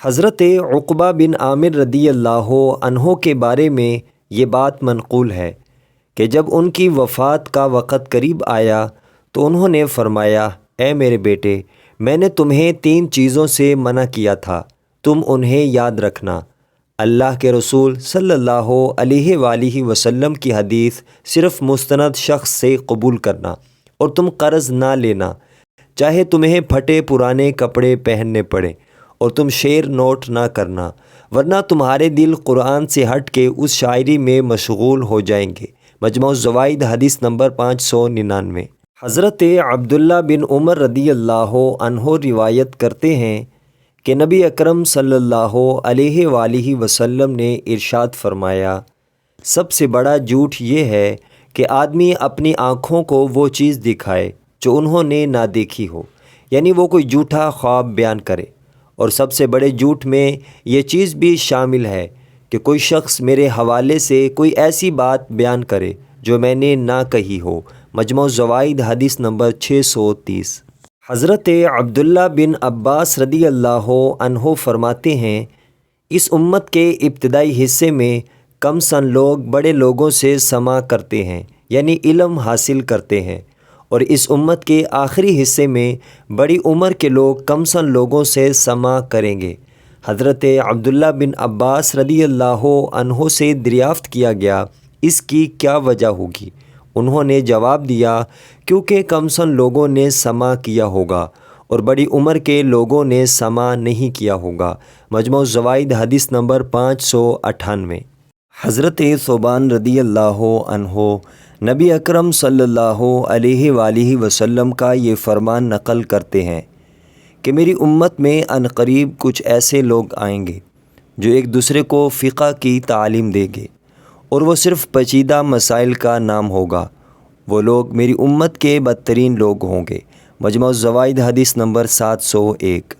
حضرت عقبہ بن عامر رضی اللہ عنہ کے بارے میں یہ بات منقول ہے کہ جب ان کی وفات کا وقت قریب آیا تو انہوں نے فرمایا، اے میرے بیٹے، میں نے تمہیں 3 چیزوں سے منع کیا تھا، تم انہیں یاد رکھنا۔ اللہ کے رسول صلی اللہ علیہ وآلہ وسلم کی حدیث صرف مستند شخص سے قبول کرنا، اور تم قرض نہ لینا، چاہے تمہیں پھٹے پرانے کپڑے پہننے پڑے، اور تم شعر نوٹ نہ کرنا، ورنہ تمہارے دل قرآن سے ہٹ کے اس شاعری میں مشغول ہو جائیں گے۔ مجموع الزوائد حدیث نمبر 599۔ حضرت عبداللہ بن عمر رضی اللہ عنہ روایت کرتے ہیں کہ نبی اکرم صلی اللہ علیہ وآلہ وسلم نے ارشاد فرمایا، سب سے بڑا جھوٹ یہ ہے کہ آدمی اپنی آنکھوں کو وہ چیز دکھائے جو انہوں نے نہ دیکھی ہو، یعنی وہ کوئی جھوٹا خواب بیان کرے، اور سب سے بڑے جھوٹ میں یہ چیز بھی شامل ہے کہ کوئی شخص میرے حوالے سے کوئی ایسی بات بیان کرے جو میں نے نہ کہی ہو۔ مجموع الزوائد حدیث نمبر 630۔ حضرت عبداللہ بن عباس رضی اللہ عنہ فرماتے ہیں، اس امت کے ابتدائی حصے میں کم سن لوگ بڑے لوگوں سے سماع کرتے ہیں، یعنی علم حاصل کرتے ہیں، اور اس امت کے آخری حصے میں بڑی عمر کے لوگ کم سن لوگوں سے سماع کریں گے۔ حضرت عبداللہ بن عباس رضی اللہ عنہ سے دریافت کیا گیا، اس کی کیا وجہ ہوگی؟ انہوں نے جواب دیا، کیونکہ کم سن لوگوں نے سماع کیا ہوگا اور بڑی عمر کے لوگوں نے سماع نہیں کیا ہوگا۔ مجموع الزوائد حدیث نمبر 598۔ حضرت ثوبان رضی اللہ عنہ نبی اکرم صلی اللہ علیہ وآلہ وسلم کا یہ فرمان نقل کرتے ہیں کہ میری امت میں عنقریب کچھ ایسے لوگ آئیں گے جو ایک دوسرے کو فقہ کی تعلیم دیں گے، اور وہ صرف پیچیدہ مسائل کا نام ہوگا۔ وہ لوگ میری امت کے بدترین لوگ ہوں گے۔ مجموع الزوائد حدیث نمبر 701۔